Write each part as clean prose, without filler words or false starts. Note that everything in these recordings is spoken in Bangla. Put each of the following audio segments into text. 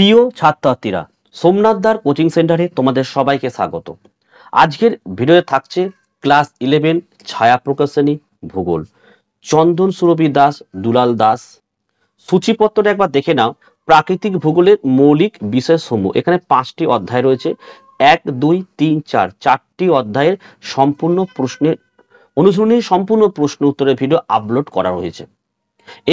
প্রিয় ছাত্রছাত্রীরা, সোমনাথদার কোচিং সেন্টারে তোমাদের সবাইকে স্বাগত। আজকের ভিডিওতে থাকছে ক্লাস 11 ছায়া প্রকাশনী ভূগোল। চন্দন সুরভি দাস, দুলাল দাস। সূচিপত্রটা একবার দেখে নাও। প্রাকৃতিক ভূগোলের মৌলিক বিষয়সমূহ, এখানে 5টি অধ্যায় রয়েছে। 1, 2, 3, 4 চারটি অধ্যায়ের সম্পূর্ণ প্রশ্নের অনুশীলনীর সম্পূর্ণ প্রশ্ন উত্তরের ভিডিও আপলোড করা হয়েছে।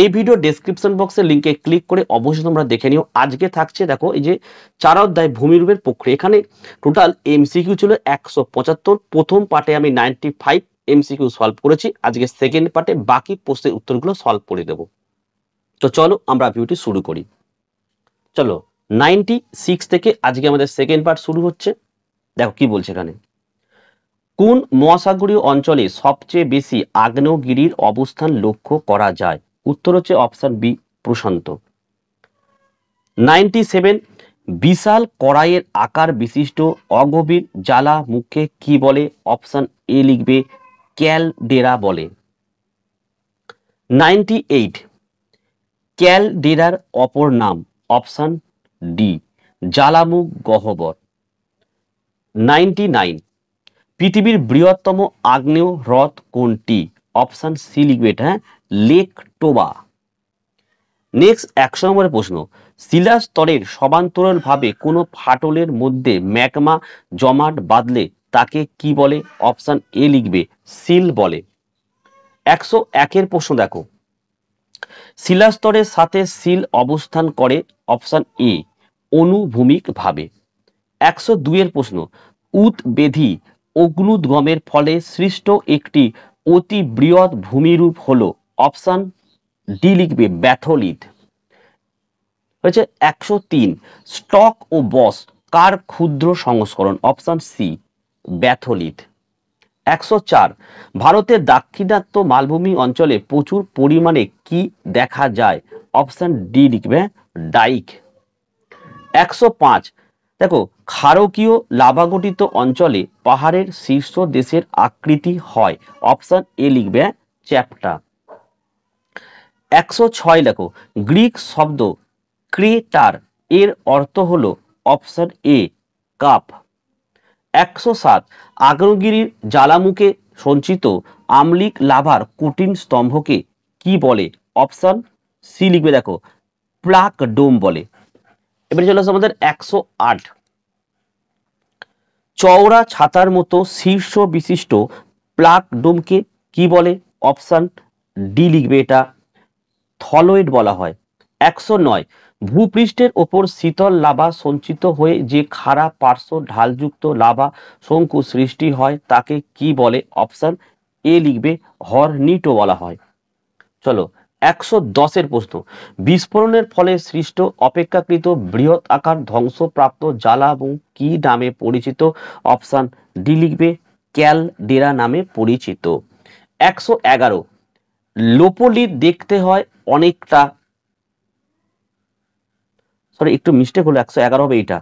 এই ভিডিও ডেসক্রিপশন বক্সের লিঙ্কে ক্লিক করে অবশ্যই তোমরা দেখে নিও। আজকে থাকছে দেখো এই যে 4 অধ্যায় ভূমিরূপের প্রক্রিয়া। এখানে টোটাল এমসিকিউ ছিল 175। প্রথম পার্টে আমি 95 এমসিকিউ সলভ করেছি। আজকে সেকেন্ড পার্টে বাকি প্রশ্নের উত্তরগুলো সলভ করে দেব। তো চলো আমরা ভিডিওটি শুরু করি। চলো 96 থেকে আজকে আমাদের সেকেন্ড পার্ট শুরু হচ্ছে। দেখো কি বলছে এখানে। কোন মহাসাগরীয় অঞ্চলে সবচেয়ে বেশি আগ্নেয়গিরির অবস্থান লক্ষ্য করা যায়? উত্তর হচ্ছে অপশন বি, প্রশান্ত। 97, বিশাল কড়াইয়ের আকার বিশিষ্ট অগভীর জ্বালামুখকে কি বলে? অপশন এ লিখবে, ক্যালডেরা বলে। 98, ক্যালডেরার অপর নাম? অপশন ডি, জ্বালামুখ গহ্বর। 99, পৃথিবীর বৃহত্তম আগ্নেয় হ্রদ কোনটি? অপশন সি লিখবে, এটা লেক টোবা। নেক্সট 100 নম্বরের প্রশ্ন। শিলাস্তরের সমান্তরালভাবে কোনো ফাটলের মধ্যে ম্যাগমা জমাট বাঁধলে তাকে কি বলে? অপশন এ লিখবে, সিল বলে। 101 প্রশ্ন দেখো। শিলাস্তরের সাথে সিল অবস্থান করে? অপশন এ, অনুভূমিক ভাবে। 102 প্রশ্ন। উদবেধী অগ্নুদ্গমের ফলে সৃষ্ট একটি অতি বৃহৎ ভূমিরূপ হলো? অপশন ডি লিখবে, ব্যাথলিথ। হয়েছে 103, স্টক ও বস কার ক্ষুদ্র সংস্করণ? Option C, ব্যাথলিথ। 104, ভারতের দাক্ষিণাত্য মালভূমি অঞ্চলে প্রচুর পরিমাণে কি দেখা যায়? অপশন ডি লিখবে, ডাইক। 105, দেখো ক্ষারকীয় লাভাগঠিত অঞ্চলে পাহাড়ের শীর্ষ দেশের আকৃতি হয়? অপশন এ লিখবে, চ্যাপ্টা। 106, দেখো গ্রিক শব্দ ক্রেটার এর অর্থ হলো? Option A, cup. 107, আগ্নেয়গিরির জ্বালামুখে সঞ্চিত আম্লিক লাভার কঠিন স্তম্ভকে কি বলে? অপশন সি লিখবে, দেখো প্লাক ডোম বলে। এবারে চলে আসে আমাদের 108, চওড়া ছাতার মতো শীর্ষ বিশিষ্ট প্লাক ডোমকে কি বলে? অপশন ডি লিখবে, এটা থলয়েড বলা হয়। 109, ভূপৃষ্ঠের ওপর শীতল লাভা সঞ্চিত হয়ে যে খাড়া পার্শ্ব ঢালযুক্ত লাভা শঙ্কু সৃষ্টি হয় তাকে কি বলে? অপশন এ লিখবে, হর্নিটো বলা হয়। চলো 110 প্রশ্ন। বিস্ফোরণের ফলে সৃষ্ট অপেক্ষাকৃত বৃহৎ আকার ধ্বংসপ্রাপ্ত জ্বালামুখ কি নামে পরিচিত? অপশন ডি লিখবে, ক্যালডেরা নামে পরিচিত। 111, লোপোলিথ দেখতে হয় অনেকটা, সরি একটু মিস্টেক হলো, 111 হবে এইটা।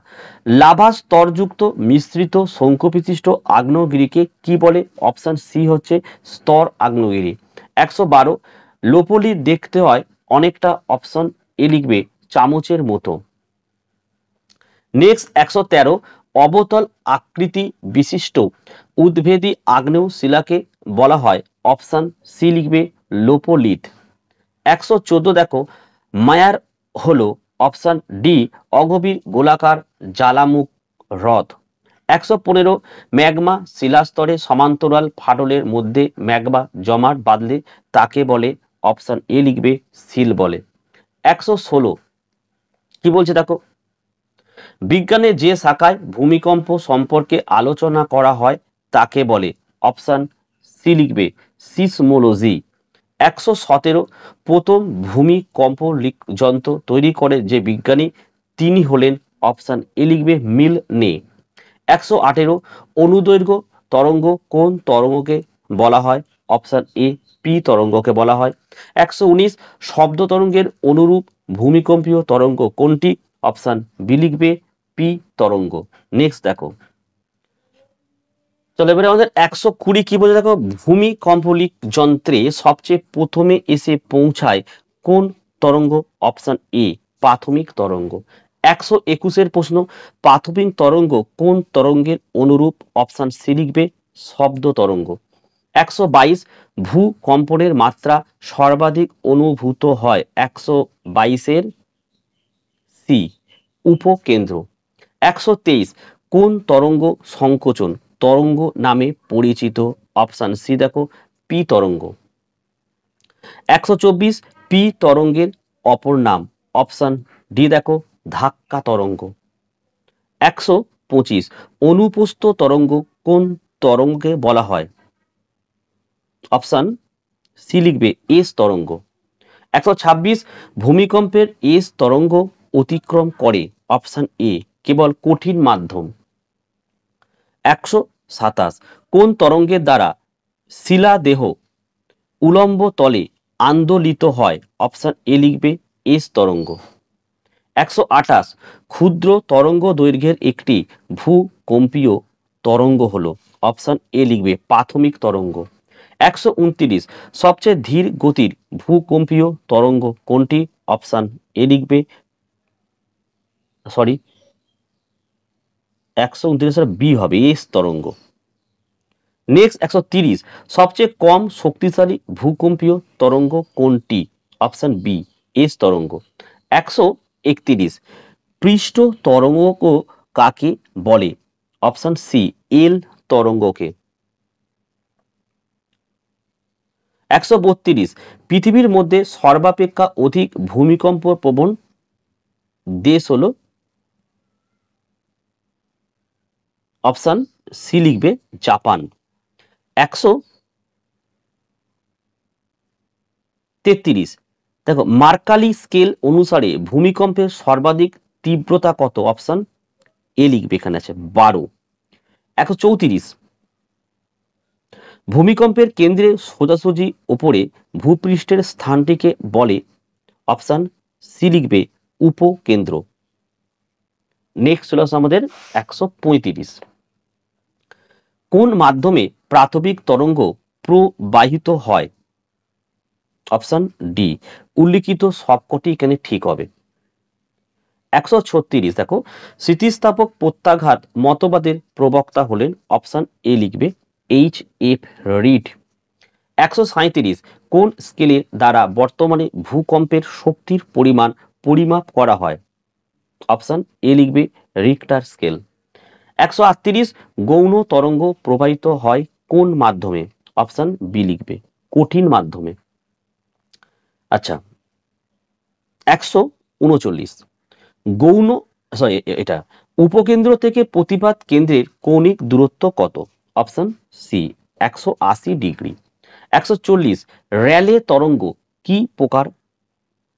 লাভা স্তরযুক্ত মিশ্রিত শঙ্কুবিশিষ্ট আগ্নেয়গিরিকে কি বলে? অপশন সি হচ্ছে স্তর আগ্নেয়গিরি। 112, লোপোলিথ দেখতে হয় অনেকটা? অপশন এ লিখবে, চামচের মতো। নেক্সট 113, অবতল আকৃতি বিশিষ্ট উদ্ভেদী আগ্নেয় শিলাকে বলা হয়? অপশন সি লিখবে, লোপোলিথ। 114, দেখো মায়ার হলো? অপশন ডি, অগভীর গোলাকার জ্বালামুখ হ্রদ। 115, ম্যাগমা শিলাস্তরে সমান্তরাল ফাটলের মধ্যে ম্যাগমা জমাট বাঁধলে তাকে বলে? অপশন এ লিখবে, সিল বলে। 116, কি বলছে দেখো, বিজ্ঞানের যে শাখায় ভূমিকম্প সম্পর্কে আলোচনা করা হয় তাকে বলে? অপশন সি লিখবে, সিসমোলজি। 117, প্রথম ভূমিকম্প যন্ত্র তৈরি করে যে বিজ্ঞানী তিনি হলেন? অপশন এ লিখবে, মিল নে। 118, অনুদৈর্ঘ্য তরঙ্গ কোন তরঙ্গকে বলা হয়? অপশন এ, পি তরঙ্গকে বলা হয়। 119, শব্দ তরঙ্গের অনুরূপ ভূমিকম্পীয় তরঙ্গ কোনটি? অপশন বি লিখবে, পি তরঙ্গ। নেক্সট দেখো, চলো এবারে আমাদের 120 কি বলে দেখো, ভূমিকম্পলিক যন্ত্রে সবচেয়ে প্রথমে এসে পৌঁছায় কোন তরঙ্গ? অপশন এ, প্রাথমিক তরঙ্গ। 121 প্রশ্ন, প্রাথমিক তরঙ্গ কোন তরঙ্গের অনুরূপ? অপশন সি লিখবে শব্দ তরঙ্গ। 122, ভূকম্পনের মাত্রা সর্বাধিক অনুভূত হয়? 122 সি উপকেন্দ্র। 123, কোন তরঙ্গ সংকোচন তরঙ্গ নামে পরিচিত? অপশন সি দেখো পি তরঙ্গ। 124, পি তরঙ্গের অপর নাম? অপশন ডি দেখো ধাক্কা তরঙ্গ। 125, অনুপ্রস্থ তরঙ্গ কোন তরঙ্গকে বলা হয়? অপশন সি লিখবে এস তরঙ্গ। 126, ভূমিকম্পের এস তরঙ্গ অতিক্রম করে? অপশন এ কেবল কঠিন মাধ্যম। 127, কোন তরঙ্গের দ্বারা শিলাদেহ উলম্ব তলে আন্দোলিত হয়? অপশন এ লিখবে এস তরঙ্গ। 128, ক্ষুদ্র তরঙ্গ দৈর্ঘ্যের একটি ভূকম্পীয় তরঙ্গ হলো? অপশন এ লিখবে প্রাথমিক তরঙ্গ। 129, সবচেয়ে ধীর গতির ভূকম্পীয় তরঙ্গ কোনটি? অপশন এ লিখবে 129 বি হবে এস তরঙ্গ। নেক্সট 130, সবচেয়ে কম শক্তিশালী ভূকম্পীয় তরঙ্গ কোনটি? অপশন বি এস তরঙ্গ। 131, পৃষ্ঠ তরঙ্গ কাকে বলে? Option C L তরঙ্গকে। 132, পৃথিবীর মধ্যে সর্বাপেক্ষা অধিক ভূমিকম্প প্রবণ দেশ হলো? অপশন সি লিখবে জাপান। 133, দেখো মার্কালি স্কেল অনুসারে ভূমিকম্পের সর্বাধিক তীব্রতা কত? অপশন এ লিখবে, এখানে আছে 12। 134, ভূমিকম্পের কেন্দ্রের সোজাসুজি উপরে ভূপৃষ্ঠের স্থানটিকে বলে? অপশন সি লিখবে উপকেন্দ্র। নেক্সট চলে আসে আমাদের 135, কোন মাধ্যমে প্রাথমিক তরঙ্গ প্রবাহিত হয়? অপশন ডি উল্লিখিত সবকটি এখানে ঠিক হবে। 136, দেখো স্থিতিস্থাপক প্রত্যাঘাত মতবাদের প্রবক্তা হলেন? অপশন এ লিখবে এইচ এফ রিড। 137, কোন স্কেলের দ্বারা বর্তমানে ভূকম্পের শক্তির পরিমাণ পরিমাপ করা হয়? অপশন এ লিখবে রিক্টার স্কেল। 138, গৌণ তরঙ্গ প্রবাহিত হয় কোন মাধ্যমে? অপশন বি লিখবে কঠিন মাধ্যমে। আচ্ছা 139, গৌণ এটা উপকেন্দ্র থেকে প্রতিপাত কেন্দ্রের কৌণিক দূরত্ব কত? Option C 180 degree. 140, র্যালে তরঙ্গ কি প্রকার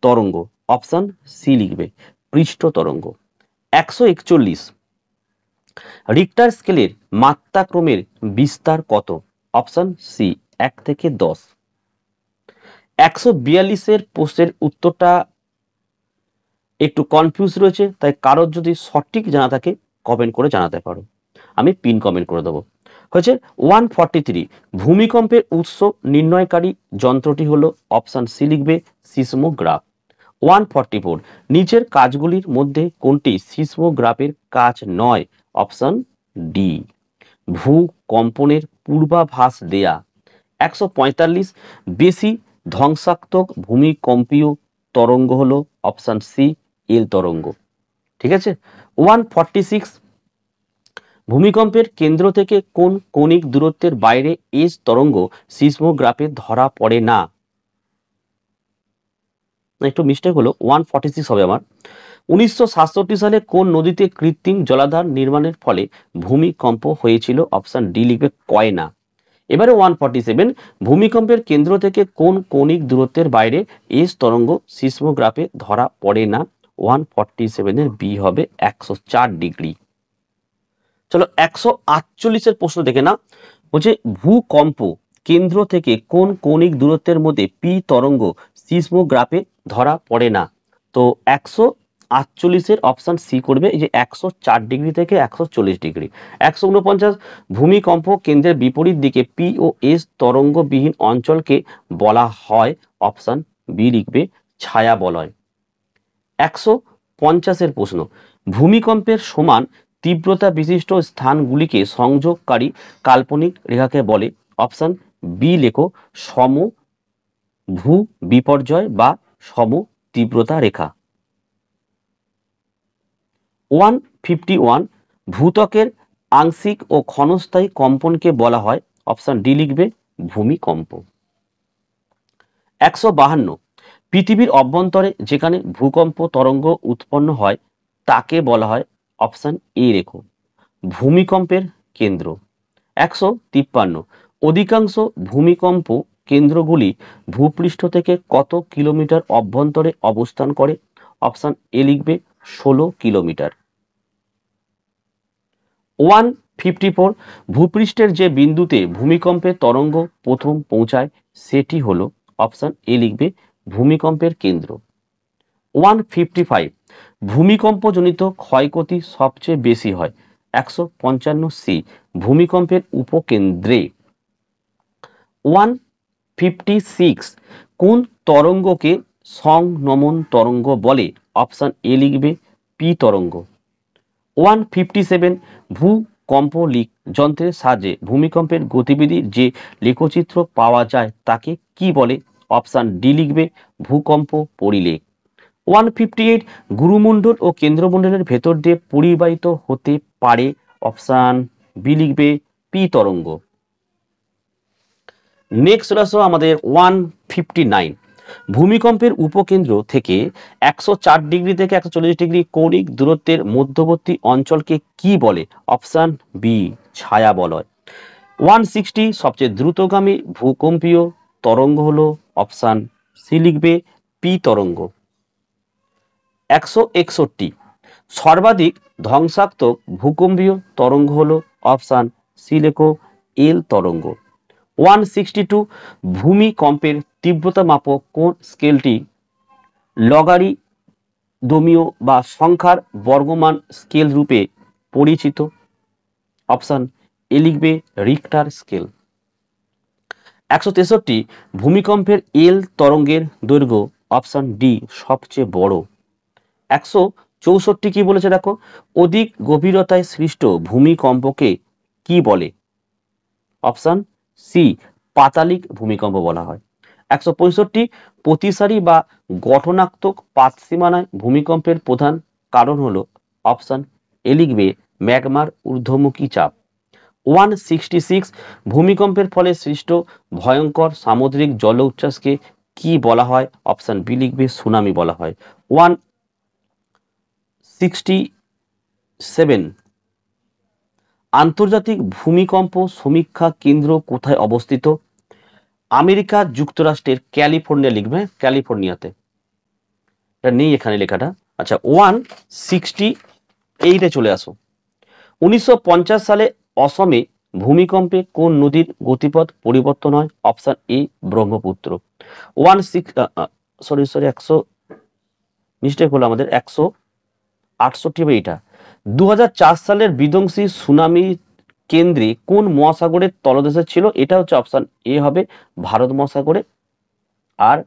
তরঙ্গ? অপশন সি লিখবে পৃষ্ঠ তরঙ্গ। 141, রিক্টার স্কেলের মাত্রাক্রমের বিস্তার কত? অপশন সি 1 থেকে 10। 142 প্রশ্নের উত্তরটা একটু কনফিউজ রয়েছে, তাই কারোর যদি সঠিক জানা থাকে কমেন্ট করে জানাতে পারো, আমি পিন কমেন্ট করে দেবো। হয়েছে 143, ভূমিকম্পের উৎস নির্ণয়কারী যন্ত্রটি হলো? অপশন সি লিখবে সিসমোগ্রাফ। 144, নিচের কাজগুলির মধ্যে কোনটি সিসমোগ্রাফের কাজ নয়? অপশন ডি ভূকম্পনের পূর্বাভাস দেয়া। 145, বেশি ধ্বংসাত্মক ভূমিকম্পীয় তরঙ্গ হলো? অপশন সি এল তরঙ্গ। ঠিক আছে। 146, ভূমিকম্পের কেন্দ্র থেকে কোন কৌণিক দূরত্বের বাইরে এস তরঙ্গ সিসমোগ্রাফে ধরা পড়ে না? একটু মিস্টেক হলো, 146 হবে আমার। 1967 সালে কোন নদীতে কৃত্রিম জলাধার নির্মাণের ফলে ভূমিকম্প হয়েছিল? অপশন ডি লিখবে কয়না। এবারে 147, ভূমিকম্পের কেন্দ্র থেকে কোন কৌণিক দূরত্বের বাইরে এস তরঙ্গ সিসমোগ্রাফে ধরা পড়ে না? 147 এর বি হবে 104 ডিগ্রি। চলো 148 প্রশ্ন দেখে না, বলছে ভূকম্প কেন্দ্র থেকে কোন কৌণিক দূরত্বের মধ্যে পি তরঙ্গ সিসমোগ্রাফে ধরা পড়ে না? তো 148 অপশন সি করবে, এই যে 104 ডিগ্রি থেকে 140 ডিগ্রি। 149, ভূমিকম্প কেন্দ্রের বিপরীত দিকে পি ও এস তরঙ্গবিহীন অঞ্চলকে বলা হয়? অপশন বি লিখবে ছায়া বলয়। 50-এর প্রশ্ন, ভূমিকম্পের সমান তীব্রতা বিশিষ্ট স্থানগুলিকে সংযোগকারী কাল্পনিক রেখাকে বলে? অপশন বি লেখো, সম ভূ বিপর্যয় বা সম তীব্রতা রেখা। 151, ভূত্বকের আংশিক ও ক্ষণস্থায়ী কম্পনকে বলা হয়? অপশন ডি লিখবে, ভূমিকম্প। 152, পৃথিবীর অভ্যন্তরে যেখানে ভূকম্প তরঙ্গ উৎপন্ন হয় তাকে বলা হয়? অপশন এ রেখো, ভূমিকম্পের কেন্দ্র। 153, অধিকাংশ ভূমিকম্প কেন্দ্রগুলি ভূপৃষ্ঠ থেকে কত কিলোমিটার অভ্যন্তরে অবস্থান করে? অপশন এ লিখবে, 16 কিলোমিটার। 154, ভূপৃষ্ঠের যে বিন্দুতে ভূমিকম্পের তরঙ্গ প্রথম পৌঁছায় সেটি হলো? অপশন এ লিখবে, ভূমিকম্পের কেন্দ্র। 155, ভূমিকম্পজনিত ক্ষয়ক্ষতি সবচেয়ে বেশি হয়? 155 ভূমিকম্পের উপকেন্দ্রে। 156, কোন তরঙ্গকে সংনমন তরঙ্গ বলে? অপশন এ লিখবে, পি তরঙ্গ। 157, ভূকম্প যন্ত্রের সাহায্যে ভূমিকম্পের গতিবিধির যে লেখচিত্র পাওয়া যায় তাকে কি বলে? অপশন ডি লিখবে, ভূকম্প পরিলেখ। 158, গুরুমণ্ডল ও কেন্দ্রমণ্ডলের ভেতর দিয়ে পরিবাহিত হতে পারে? অপশন বি লিখবে, পি তরঙ্গ। নেক্সট আসো আমাদের 159, ভূমিকম্পের উপকেন্দ্র থেকে 104 ডিগ্রি থেকে 140 ডিগ্রি কৌণিক দূরত্বের মধ্যবর্তী অঞ্চলকে কি বলে? অপশন বি, ছায়া বলয়। 160, সবচেয়ে দ্রুতগামী ভূকম্পীয় তরঙ্গ হলো? অপশন সি লিখবে, পি তরঙ্গ। 161, সর্বাধিক ধ্বংসাত্মক ভূকম্পীয় তরঙ্গ হলো? অপশন সি লেখো, এল তরঙ্গ। 162, ভূমিকম্পের তীব্রতা মাপক কোন স্কেলটি লগারিদমীয় বা সংখ্যার বর্গমান স্কেল রূপে পরিচিত? অপশন এ লিখবে, রিক্টার স্কেল। 163, ভূমিকম্পের এল তরঙ্গের দৈর্ঘ্য? অপশন ডি, সবচেয়ে বড়। 164 কি বলেছে দেখো, অধিক গভীরতায় সৃষ্ট ভূমিকম্পকে কি বলে? অপশন সি, পাতালিক ভূমিকম্প বলা হয়। 165, প্রতিসারি বা গঠনাত্মক পাতসীমানায় ভূমিকম্পের প্রধান কারণ হলো? অপশন এ লিখবে, ম্যাগমার ঊর্ধ্বমুখী চাপ। 166, ভূমিকম্পের ফলে সৃষ্ট ভয়ঙ্কর সামুদ্রিক জল উচ্ছ্বাসকে কি বলা হয়? অপশন বি লিখবে, সুনামি বলা হয়। 167, আন্তর্জাতিক ভূমিকম্প সমীক্ষা কেন্দ্র কোথায় অবস্থিত? আমেরিকা যুক্তরাষ্ট্রের ক্যালিফোর্নিয়া লিখবে, ক্যালিফোর্নিয়াতে। এটা নেই এখানে লেখাটা। আচ্ছা, 168 চলে আসো। 1950 সালে অসমে ভূমিকম্পে কোন নদীর গতিপথ পরিবর্তন হয়? Option A, Brahmaputra. 168 এইটা। 2004 সালের বিধ্বংসী সুনামি কেন্দ্রে কোন মহাসাগরের তলদেশে ছিল? এটা হচ্ছে অপশন এ হবে, ভারত মহাসাগরে। আর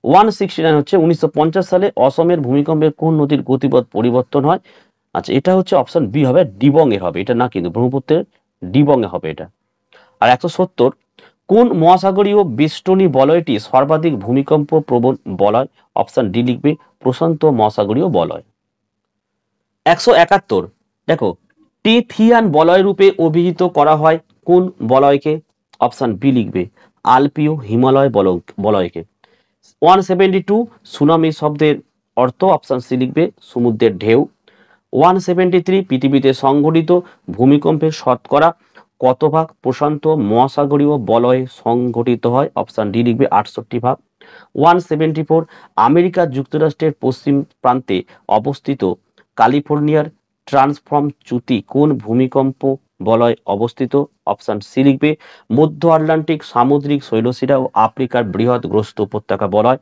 169 হচ্ছে 1950 সালে অসমের ভূমিকম্পে কোন নদীর গতিপথ পরিবর্তন হয়? আচ্ছা, এটা হচ্ছে অপশন বি হবে, ডিবং এ হবে। এটা না কিন্তু ব্রহ্মপুত্রের ডিবং এ হবে এটা। আর 170, কোন মহাসাগরীয় বেষ্টনী বলয়টি সর্বাধিক ভূমিকম্প প্রবণ বলয়? অপশন ডি লিখবে, প্রশান্ত মহাসাগরীয় বলয়। 171, দেখো, টেথিয়ান বলয় রূপে অভিহিত করা হয় কোন বলয়কে? অপশন বি লিখবে, আলপীয় হিমালয় বলয়কে। 172, সুনামি শব্দের অর্থ? অপশন সি লিখবে, সমুদ্রের ঢেউ। 173, পৃথিবীতে সংঘটিত ভূমিকম্পের শতকরা কত ভাগ প্রশান্ত মহাসাগরীয় বলয়ে সংঘটিত হয়? অপশন ডি লিখবে, 68 ভাগ। 174, আমেরিকা যুক্তরাষ্ট্রের পশ্চিম প্রান্তে অবস্থিত ক্যালিফোর্নিয়ার ট্রান্সফর্ম চ্যুতি কোন ভূমিকম্প বলয় অবস্থিত? অপশন সি লিখবে, মধ্য আটলান্টিক সামুদ্রিক শৈলশিরা ও আফ্রিকার বৃহৎ গ্রস্ত উপত্যকা বলয়।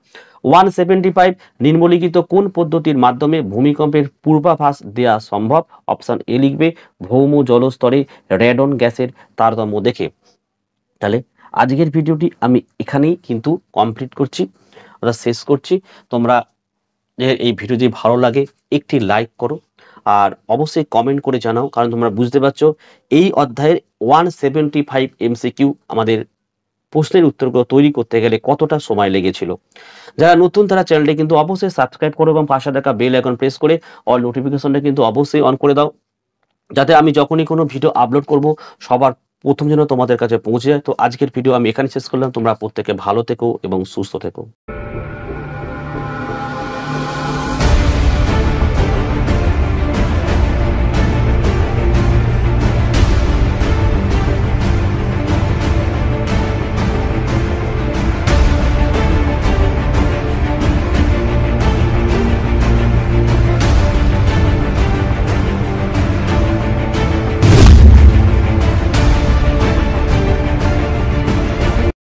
175, নিম্নলিখিত কোন পদ্ধতির মাধ্যমে ভূমিকম্পের পূর্বাভাস দেওয়া সম্ভব? অপশন এ লিখবে, ভৌম জলস্তরে রেডন গ্যাসের তারতম্য দেখে। তাহলে আজকের ভিডিওটি আমি এখানেই কিন্তু কমপ্লিট করছি, অর্থাৎ শেষ করছি। তোমরা এই ভিডিও যদি ভালো লাগে একটি লাইক করো, আর অবশ্যই কমেন্ট করে জানাও, কারণ তোমরা বুঝতে পারছো এই অধ্যায়ের 175 MCQ আমাদের প্রশ্নের উত্তরগুলো তৈরি করতে গেলে কতটা সময় লেগেছিল। যারা নতুন তারা চ্যানেলটি কিন্তু অবশ্যই সাবস্ক্রাইব করো এবং পাশে থাকা বেল আইকন প্রেস করে অল নোটিফিকেশনটা কিন্তু অবশ্যই অন করে দাও, যাতে আমি যখনই কোনো ভিডিও আপলোড করব সবার প্রথম যেন তোমাদের কাছে পৌঁছে যায়। তো আজকের ভিডিও আমি এখানে শেষ করলাম। তোমরা প্রত্যেকে ভালো থেকো এবং সুস্থ থেকো।